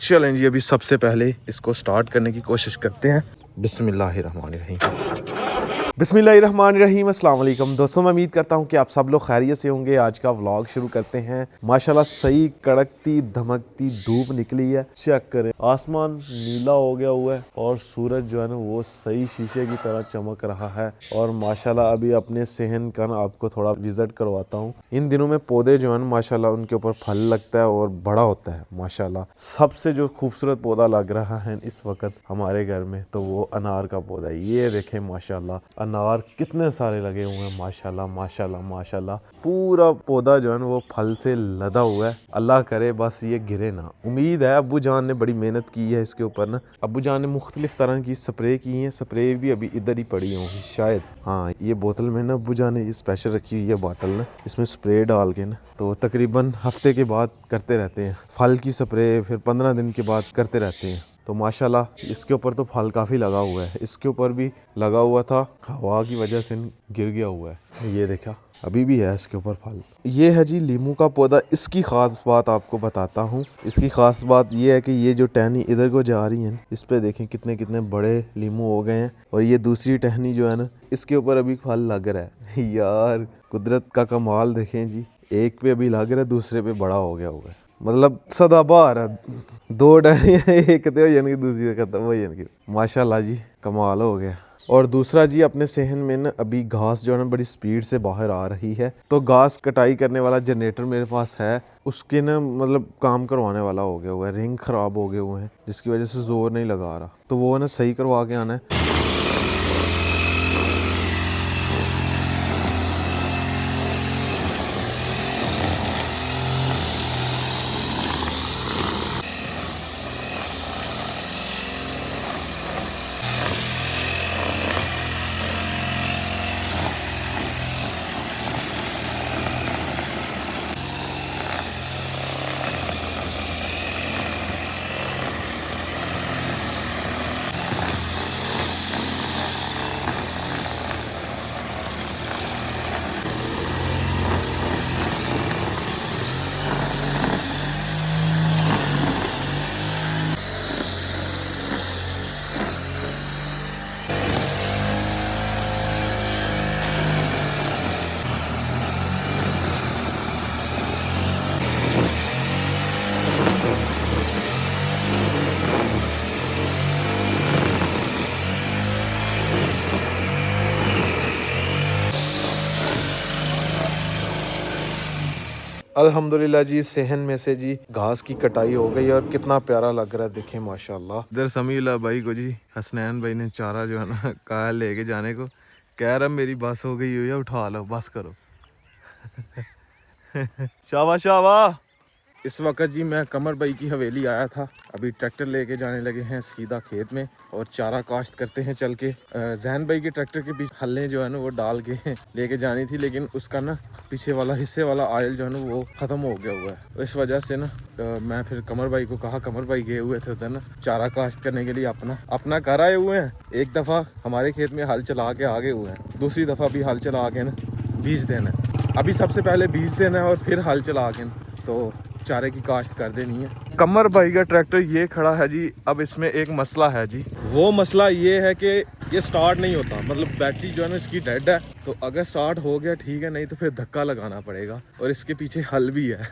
चलें जी, अभी सबसे पहले इसको स्टार्ट करने की कोशिश करते हैं। बिस्मिल्लाहिर्रहमानिर्रहीम। बिस्मिल्लाहिर्रहमानिर्रहीम। अस्सलाम वालेकुम दोस्तों, मैं उम्मीद करता हूँ कि आप सब लोग खैरियत से होंगे। आज का व्लॉग शुरू करते हैं। माशाल्लाह सही कड़कती धमकती धूप निकली है। चेक करें, आसमान नीला हो गया हुआ है और सूरज जो है ना वो सही शीशे की तरह चमक रहा है। और माशाल्लाह अभी अपने सेहन का ना आपको थोड़ा विजिट करवाता हूँ। इन दिनों में पौधे जो है ना माशाल्लाह उनके ऊपर फल लगता है और बड़ा होता है। माशाल्लाह सबसे जो खूबसूरत पौधा लग रहा है इस वक्त हमारे घर में तो वो अनार का पौधा है। ये देखें माशाल्लाह अनार कितने सारे लगे हुए हैं। माशाल्लाह माशाल्लाह माशाल्लाह पूरा पौधा जो है ना वो फल से लदा हुआ है। अल्लाह करे बस ये गिरे ना। उम्मीद है अब्बू जान ने बड़ी मेहनत की है इसके ऊपर ना। अब्बू जान ने मुख्तलिफ तरह की स्प्रे की है। स्प्रे भी अभी इधर ही पड़ी होंगी शायद। हाँ, ये बोतल में ना अब्बू जान ने ये स्पेशल रखी हुई है बॉटल ना, इसमें स्प्रे डाल के ना तो तकरीबन हफ्ते के बाद करते रहते हैं। फल की स्प्रे फिर 15 दिन के बाद करते रहते हैं। तो माशाल्लाह इसके ऊपर तो फल काफ़ी लगा हुआ है। इसके ऊपर भी लगा हुआ था, हवा की वजह से गिर गया हुआ है। ये देखा अभी भी है इसके ऊपर फल। ये है जी लीमू का पौधा। इसकी ख़ास बात आपको बताता हूँ। इसकी ख़ास बात ये है कि ये जो टहनी इधर को जा रही है इस पे देखें कितने कितने बड़े लीमू हो गए हैं। और ये दूसरी टहनी जो है ना इसके ऊपर अभी फल लग रहा है। यार कुदरत का कमाल देखें जी, एक पे अभी लग रहा है दूसरे पे बड़ा हो गया हुआ है। मतलब सदाबहार है। दो टहनियाँ एक ते हो जाएंगी दूसरी खत्म हो जाएंगी। माशाल्लाह जी कमाल हो गया। और दूसरा जी अपने सेहन में ना अभी घास जो है ना बड़ी स्पीड से बाहर आ रही है तो घास कटाई करने वाला जनरेटर मेरे पास है। उसके ना मतलब काम करवाने वाला हो गया हुआ है। रिंग ख़राब हो गए हुए हैं जिसकी वजह से ज़ोर नहीं लगा रहा तो वो ना सही करवा के आना है। अल्हम्दुलिल्लाह जी सेहन में से जी घास की कटाई हो गई और कितना प्यारा लग रहा है देखें माशाल्लाह। इधर समीउल्लाह भाई को जी हसनैन भाई ने चारा जो है ना कहा लेके जाने को। कह रहा मेरी बस हो गई हुई है, उठा लो बस करो। शाबाश शाबाश। इस वक्त जी मैं कमर भाई की हवेली आया था। अभी ट्रैक्टर लेके जाने लगे हैं सीधा खेत में और चारा काश्त करते हैं चल के। जैन भाई के ट्रैक्टर के पीछे हल्ले जो है ना वो डाल के लेके जानी थी लेकिन उसका ना पीछे वाला हिस्से वाला आयल जो है ना वो ख़त्म हो गया हुआ है। इस वजह से ना मैं फिर कमर भाई को कहा, कमर भाई गए हुए थे उधर ना चारा काश्त करने के लिए अपना घर आए हुए हैं। एक दफ़ा हमारे खेत में हल चला के आगे हुए हैं, दूसरी दफ़ा भी हल चला के ना बीज देना है। अभी सबसे पहले बीज देना है और फिर हल चला के तो चारे की काश्त कर देनी है। कमर भाई का ट्रैक्टर ये खड़ा है जी। अब इसमें एक मसला है जी। वो मसला ये है कि ये स्टार्ट नहीं होता, मतलब बैटरी जो है ना इसकी डेड है। तो अगर स्टार्ट हो गया ठीक है, नहीं तो फिर धक्का लगाना पड़ेगा। और इसके पीछे हल भी है।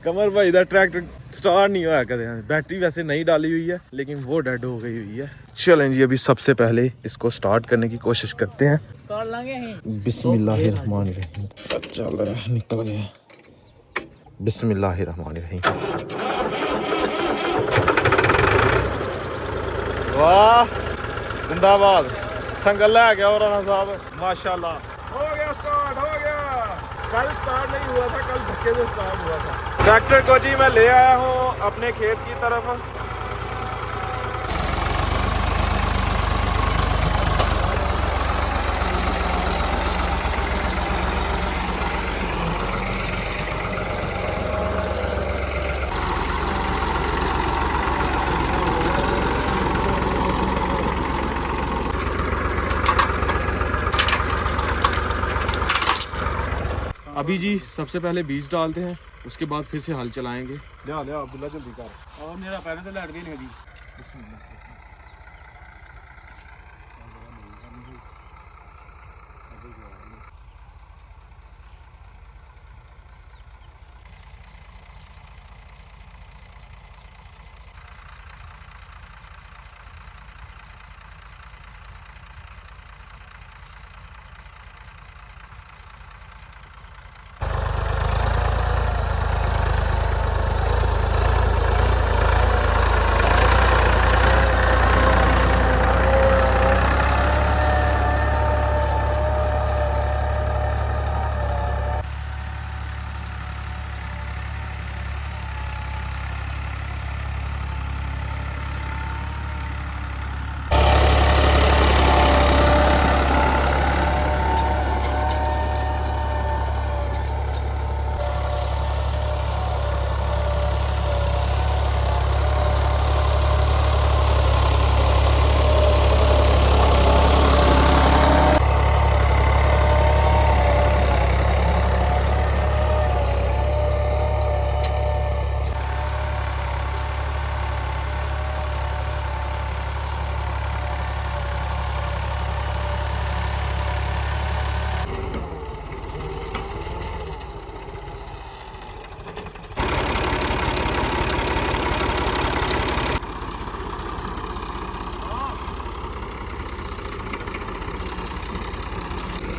कमर भाई का ट्रैक्टर स्टार्ट नहीं हुआ कदे। बैटरी वैसे नहीं डाली हुई है लेकिन वो डेड हो गई हुई है। चलें जी, अभी सबसे पहले इसको स्टार्ट करने की कोशिश करते हैं। बिस्मिल्लाहिर्रहमानिर्रहीम। चल रहा है, निकल गया। बिस्मिल्लाहिर्रहमानिर्रहीम। वाह जिंदाबाद। संगल है गया और राणा साहब माशाल्लाह। हो गया स्टार्ट, हो गया। कल स्टार्ट नहीं हुआ था, कल धक्के से स्टार्ट हुआ था। ट्रैक्टर को जी मैं ले आया हूँ अपने खेत की तरफ। अभी जी सबसे पहले बीज डालते हैं उसके बाद फिर से हल चलाएंगे। लिया लिया अब्दुल्ला जल्दी कर। और मेरा पहले तो लड़ गई नहीं दी।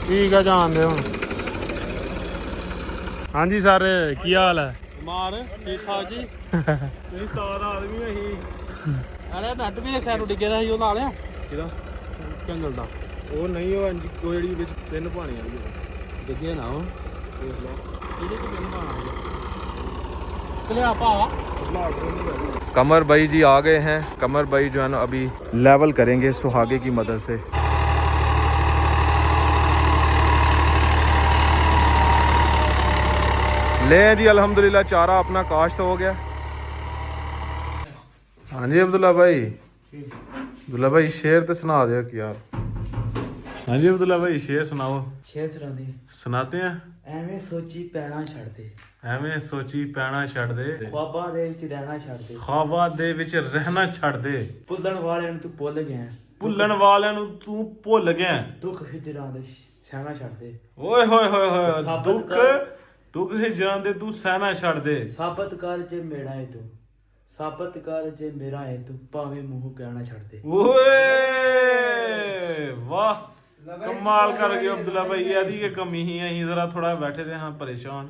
ठीक है जान दे हुण। हाँ जी सर की हाल है? मार ठीक ठाक जी। ਤੁਸੀਂ ਸਟਾਰ ਆਦਮੀ ਅਸੀਂ। अरे नट भी खैर डिगे दा ही नाल ਕਿਹਦਾ? जंगल दा ਉਹ ਨਹੀਂ ਉਹ ਇੰਜ ਉਹ ਜਿਹੜੀ ਵਿੱਚ ਤਿੰਨ ਪਾਣੀ ਵਾਲੀ ਹੈ। डिगे ना वो ਦੇਖ ਲਾ ਇਹਦੇ ਚ ਮੈਨੂੰ ਪਾਣਾ चले आप आवा। ਬਲਾਕ ਨਹੀਂ ਕਰਦੀ। कमर भाई जी आ गए हैं। कमर भाई जो है ना अभी लेवल करेंगे सुहागे की मदद से। ले जी अल्हम्दुलिल्लाह चारा अपना काश्त हो गया। हाँ जी अब्दुल्ला भाई, अब्दुल्ला भाई शेर तो सुना दे यार। हाँ जी अब्दुल्ला भाई शेर सुनाओ। शेर सुनांदे सुनाते हैं। ਐਵੇਂ ਸੋਚੀ ਪੈਣਾ ਛੱਡ ਦੇ, ਐਵੇਂ ਸੋਚੀ ਪੈਣਾ ਛੱਡ ਦੇ, ख्वाबां ਦੇ ਵਿੱਚ ਰਹਿਣਾ ਛੱਡ ਦੇ, ख्वाबां ਦੇ ਵਿੱਚ ਰਹਿਣਾ ਛੱਡ ਦੇ, ਭੁੱਲਣ ਵਾਲਿਆਂ ਨੂੰ ਤੂੰ ਭੁੱਲ ਗਿਆ, ਭੁੱਲਣ ਵਾਲਿਆਂ ਨੂੰ ਤੂੰ ਭੁੱਲ ਗਿਆ, ਦੁੱਖ ਹਿਜਰਾਂ ਦੇ ਸਹਿਣਾ ਛੱਡ ਦੇ, ਓਏ ਹੋਏ ਹੋਏ ਹੋਏ ਸਾਬਤ ਦੁੱਖ ਕਰ। ਦੁੱਖ ਹਿਜਰਾਂ ਦੇ ਤੂੰ ਸਹਿਣਾ ਛੱਡ ਦੇ। ਸਾਬਤ ਕਰ ਜੇ ਮੇਰਾ ਹੈ ਤੂੰ, ਸਾਬਤ ਕਰ ਜੇ ਮੇਰਾ ਹੈ ਤੂੰ, ਭਾਵੇਂ ਮੂੰਹ ਕਹਿਣਾ ਛੱਡ ਦੇ। ओए वाह कमाल कर गए अब्दुल्ला भाई। यदि ये कमी ही है, जरा थोड़ा बैठे थे हाँ परेशान।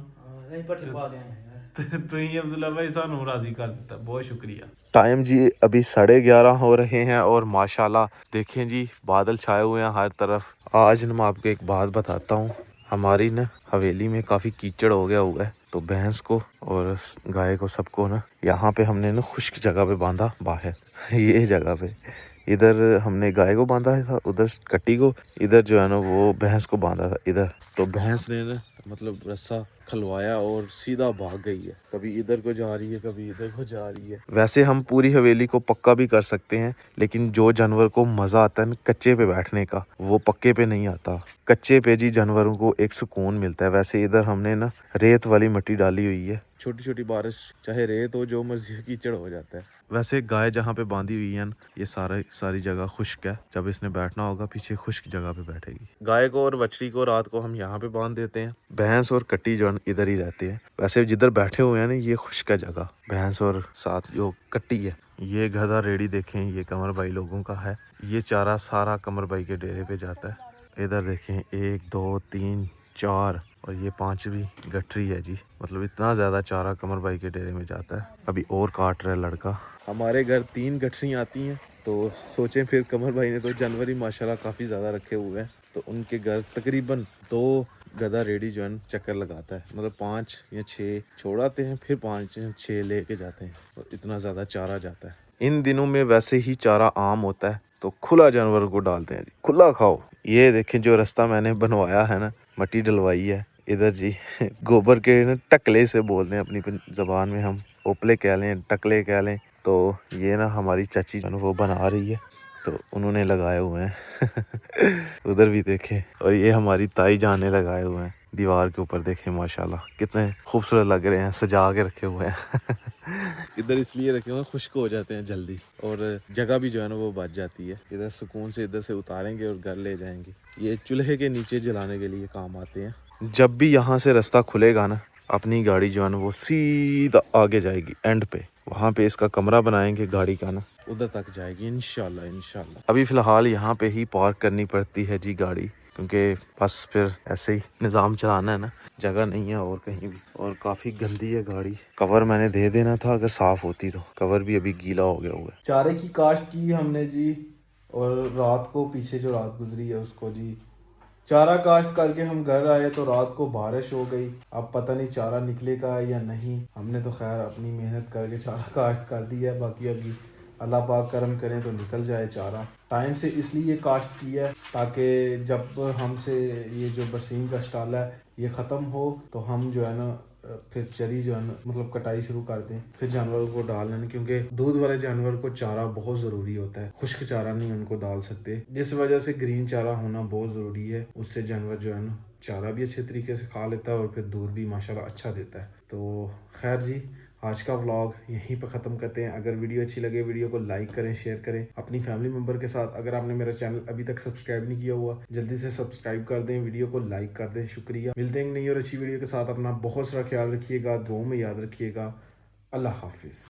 ਨਹੀਂ ਪੱਠੇ ਪਾ ਗਏ ਯਾਰ। तो ही अब्दुल्ला भाई सानू राजी कर देता, बहुत शुक्रिया। टाइम जी अभी 11:30 हो रहे हैं और माशाल्लाह देखें जी बादल छाए हुए हैं हर तरफ। आज मैं आपको एक बात बताता हूँ, हमारी ना हवेली में काफ़ी कीचड़ हो गया हुआ है, तो भैंस को और गाय को सबको ना यहाँ पे हमने ना खुश्क जगह पे बांधा बाहर। ये जगह पे इधर हमने गाय को बांधा था, उधर कट्टी को, इधर जो है ना वो भैंस को बांधा था इधर। तो भैंस ने ना मतलब रस्सा खलवाया और सीधा भाग गई है, कभी इधर को जा रही है कभी इधर को जा रही है। वैसे हम पूरी हवेली को पक्का भी कर सकते हैं, लेकिन जो जानवर को मज़ा आता है ना कच्चे पे बैठने का, वो पक्के पे नहीं आता। कच्चे पे जी जानवरों को एक सुकून मिलता है। वैसे इधर हमने ना रेत वाली मिट्टी डाली हुई है, छोटी छोटी बारिश चाहे रेत हो जो मर्जी कीचड़ हो जाता है। वैसे गाय जहाँ पे बांधी हुई है ना, ये सारी जगह खुश्क है। जब इसने बैठना होगा पीछे खुश्क जगह पे बैठेगी। गाय को और बछड़ी को रात को हम यहाँ पे बांध देते हैं, भैंस और कट्टी जो है इधर ही रहते हैं। वैसे जिधर बैठे हुए हैं ना ये खुश्क है जगह, भैंस और साथ जो कट्टी है। ये गधा रेडी देखें, ये कमर भाई लोगों का है। ये चारा सारा कमर भाई के डेरे पे जाता है। इधर देखें 1 2 3 4 और ये 5वीं गठरी है जी। मतलब इतना ज़्यादा चारा कमर भाई के डेरे में जाता है। अभी और काट रहा है लड़का। हमारे घर 3 गठरी आती हैं, तो सोचें फिर कमर भाई ने तो जानवर ही माशाल्लाह काफ़ी ज़्यादा रखे हुए हैं, तो उनके घर तकरीबन 2 गधा रेडी जो है चक्कर लगाता है। मतलब 5 या 6 छोड़ाते हैं, फिर 5 या 6 लेके जाते हैं, और इतना ज़्यादा चारा जाता है। इन दिनों में वैसे ही चारा आम होता है, तो खुला जानवर को डालते हैं, खुला खाओ। ये देखें जो रास्ता मैंने बनवाया है ना, मट्टी डलवाई है इधर जी। गोबर के ना टकले से बोलते हैं अपनी ज़बान में, हम ओपले कह लें टकले कह लें। तो ये ना हमारी चाची वो बना रही है, तो उन्होंने लगाए हुए हैं। उधर भी देखें, और ये हमारी ताई जान ने लगाए हुए हैं। दीवार के ऊपर देखें माशाल्लाह कितने खूबसूरत लग रहे हैं, सजा के रखे हुए हैं। इधर इसलिए रखे हुए हैं खुश्क हो जाते हैं जल्दी, और जगह भी जो है ना वो बच जाती है। इधर सुकून से इधर से उतारेंगे और घर ले जाएंगे। ये चूल्हे के नीचे जलाने के लिए काम आते हैं। जब भी यहाँ से रास्ता खुलेगा ना, अपनी गाड़ी जो है ना वो सीधा आगे जाएगी एंड पे, वहाँ पे इसका कमरा बनाएंगे गाड़ी का ना, उधर तक जाएगी इंशाल्लाह इंशाल्लाह। अभी फ़िलहाल यहाँ पे ही पार्क करनी पड़ती है जी गाड़ी, क्योंकि बस फिर ऐसे ही निज़ाम चलाना है ना, जगह नहीं है और कहीं भी। और काफ़ी गंदी है गाड़ी, कवर मैंने दे देना था अगर साफ़ होती तो, कवर भी अभी गीला हो गया हुआ है। चारे की काश्त की हमने जी, और रात को पीछे जो रात गुजरी है उसको जी चारा काश्त करके हम घर आए तो रात को बारिश हो गई। अब पता नहीं चारा निकलेगा या नहीं। हमने तो खैर अपनी मेहनत करके चारा काश्त कर दिया है, बाकी अभी अल्लाह पाक करम करें तो निकल जाए चारा। टाइम से इसलिए काश्त किया है ताकि जब हमसे ये जो बरसीम का स्टाल है ये ख़त्म हो तो हम जो है ना फिर चरी जो है ना मतलब कटाई शुरू कर दें, फिर जानवरों को डाल लें, क्योंकि दूध वाले जानवर को चारा बहुत ज़रूरी होता है, खुश्क चारा नहीं उनको डाल सकते, जिस वजह से ग्रीन चारा होना बहुत ज़रूरी है। उससे जानवर जो है ना चारा भी अच्छे तरीके से खा लेता है और फिर दूध भी माशाल्लाह अच्छा देता है। तो खैर जी, आज का व्लॉग यहीं पर ख़त्म करते हैं। अगर वीडियो अच्छी लगे वीडियो को लाइक करें, शेयर करें अपनी फैमिली मेम्बर के साथ। अगर आपने मेरा चैनल अभी तक सब्सक्राइब नहीं किया हुआ जल्दी से सब्सक्राइब कर दें, वीडियो को लाइक कर दें। शुक्रिया। मिलते हैं नई और अच्छी वीडियो के साथ। अपना बहुत सारा ख्याल रखिएगा, दुआओं में याद रखिएगा। अल्लाह हाफिज़।